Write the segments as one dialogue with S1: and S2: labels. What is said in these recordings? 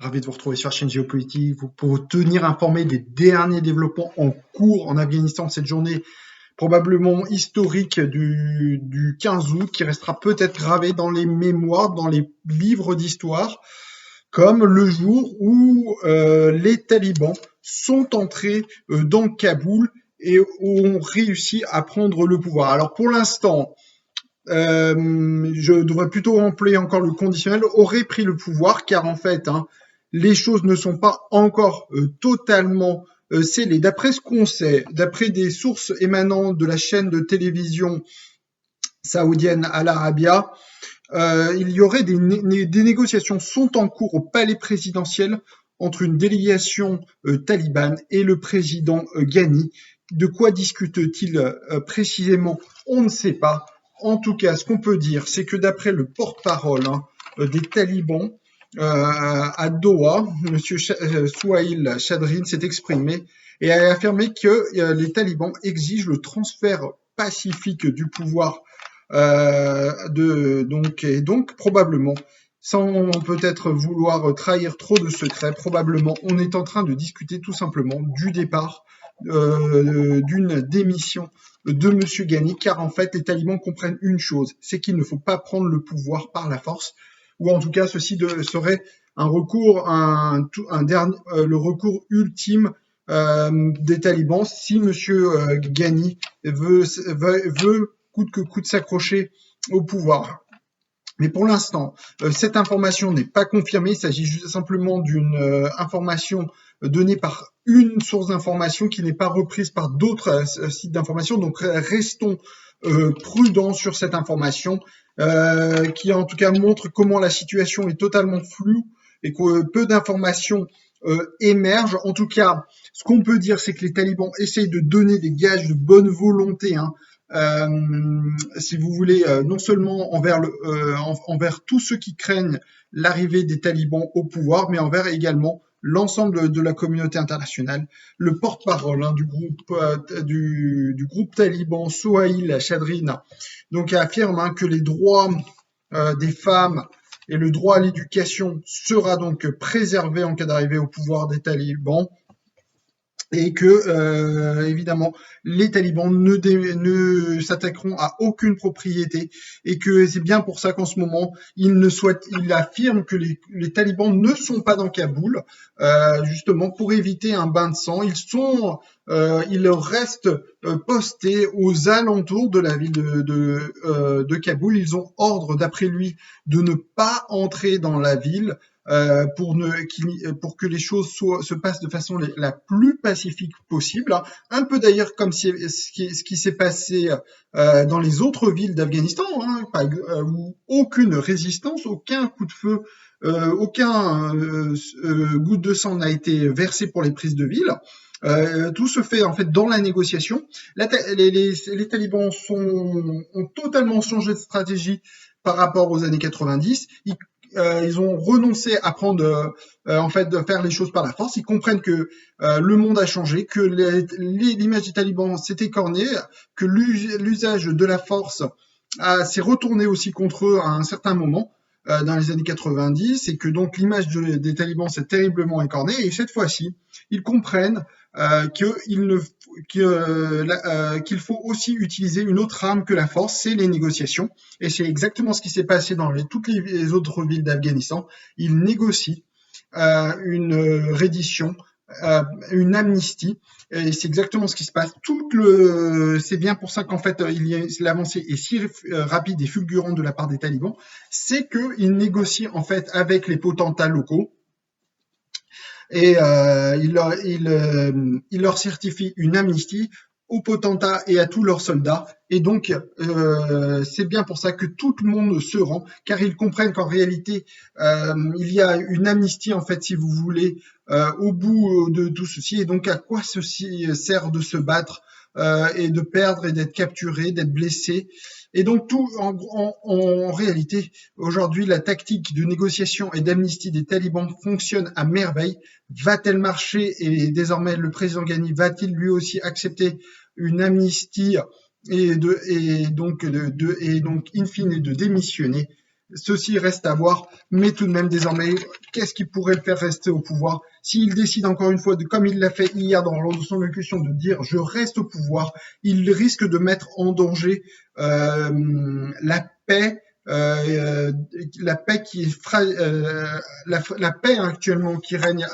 S1: Ravi de vous retrouver sur la chaîne Géopolitique pour vous tenir informé des derniers développements en cours en Afghanistan cette journée probablement historique du 15 août qui restera peut-être gravé dans les mémoires, dans les livres d'histoire, comme le jour où les talibans sont entrés dans Kaboul et ont réussi à prendre le pouvoir. Alors pour l'instant, je devrais plutôt employer encore le conditionnel, aurait pris le pouvoir, car en fait, les choses ne sont pas encore totalement scellées. D'après ce qu'on sait, d'après des sources émanant de la chaîne de télévision saoudienne Al Arabiya, il y aurait des négociations sont en cours au palais présidentiel entre une délégation talibane et le président Ghani. De quoi discute-t-il précisément? On ne sait pas. En tout cas, ce qu'on peut dire, c'est que d'après le porte-parole des talibans à Doha, M. Souhail Chadrin s'est exprimé et a affirmé que les talibans exigent le transfert pacifique du pouvoir donc probablement, sans peut-être vouloir trahir trop de secrets, probablement on est en train de discuter tout simplement du départ d'une démission de M. Ghani, car en fait les talibans comprennent une chose, c'est qu'il ne faut pas prendre le pouvoir par la force, ou en tout cas ceci serait un recours, le recours ultime des talibans si M. Ghani veut coûte que coûte s'accrocher au pouvoir. Mais pour l'instant, cette information n'est pas confirmée. Il s'agit simplement d'une information donnée par une source d'information qui n'est pas reprise par d'autres sites d'information. Donc restons prudents sur cette information qui en tout cas montre comment la situation est totalement floue et que peu d'informations émergent. En tout cas, ce qu'on peut dire, c'est que les talibans essayent de donner des gages de bonne volonté, si vous voulez, non seulement envers tous ceux qui craignent l'arrivée des talibans au pouvoir, mais envers également l'ensemble de la communauté internationale. Le porte-parole du groupe taliban, Souhail Chadrin, donc affirme que les droits des femmes et le droit à l'éducation sera donc préservé en cas d'arrivée au pouvoir des talibans. Et que évidemment les talibans ne s'attaqueront à aucune propriété et que c'est bien pour ça qu'en ce moment il affirme que les talibans ne sont pas dans Kaboul justement pour éviter un bain de sang. Ils restent postés aux alentours de la ville de Kaboul. Ils ont ordre, d'après lui, de ne pas entrer dans la ville pour que les choses se passent de façon la plus pacifique possible. Un peu d'ailleurs comme ce qui s'est passé dans les autres villes d'Afghanistan, où aucune résistance, aucun coup de feu, aucun goutte de sang n'a été versé pour les prises de ville. Tout se fait en fait dans la négociation. Les talibans ont totalement changé de stratégie par rapport aux années 90. Ils ont renoncé à en fait, de faire les choses par la force. Ils comprennent que le monde a changé, que l'image des talibans s'est écornée, que l'usage de la force s'est retourné aussi contre eux à un certain moment dans les années 90, et que donc l'image des talibans s'est terriblement écornée. Et cette fois-ci, ils comprennent qu'il faut aussi utiliser une autre arme que la force, c'est les négociations. Et c'est exactement ce qui s'est passé dans toutes les autres villes d'Afghanistan. Ils négocient une reddition, une amnistie, et c'est exactement ce qui se passe. C'est bien pour ça qu'en fait l'avancée est si rapide et fulgurante de la part des talibans, c'est qu'ils négocient en fait avec les potentats locaux. Et il leur certifie une amnistie aux potentats et à tous leurs soldats. Et donc, c'est bien pour ça que tout le monde se rend, car ils comprennent qu'en réalité, il y a une amnistie, en fait, si vous voulez, au bout de tout ceci. Et donc, à quoi ceci sert de se battre et de perdre et d'être capturé, d'être blessé? Et donc, en réalité, aujourd'hui, la tactique de négociation et d'amnistie des talibans fonctionne à merveille. Va-t-elle marcher? Et désormais, le président Ghani va-t-il lui aussi accepter une amnistie et donc in fine de démissionner? Ceci reste à voir, mais tout de même désormais, qu'est-ce qui pourrait le faire rester au pouvoir? S'il décide encore une fois, comme il l'a fait hier lors de son allocution, de dire je reste au pouvoir, il risque de mettre en danger la paix. La paix qui est la paix actuellement qui règne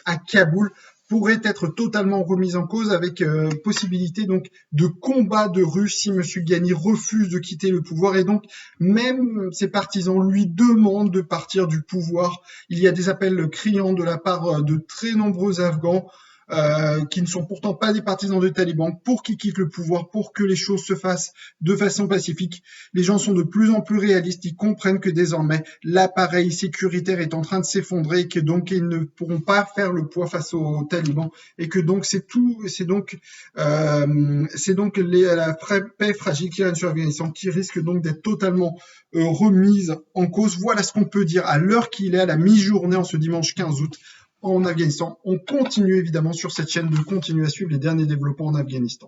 S1: à Kaboul pourrait être totalement remise en cause avec possibilité donc de combat de rue si M. Ghani refuse de quitter le pouvoir et donc même ses partisans lui demandent de partir du pouvoir. Il y a des appels criants de la part de très nombreux Afghans qui ne sont pourtant pas des partisans des talibans, pour qu'ils quittent le pouvoir, pour que les choses se fassent de façon pacifique. Les gens sont de plus en plus réalistes, ils comprennent que désormais l'appareil sécuritaire est en train de s'effondrer et que donc ils ne pourront pas faire le poids face aux talibans et que donc c'est donc la paix fragile qui règne sur l'Afghanistan qui risque donc d'être totalement remise en cause. Voilà ce qu'on peut dire à l'heure qu'il est, à la mi-journée en ce dimanche 15 août. En Afghanistan. On continue évidemment sur cette chaîne de continuer à suivre les derniers développements en Afghanistan.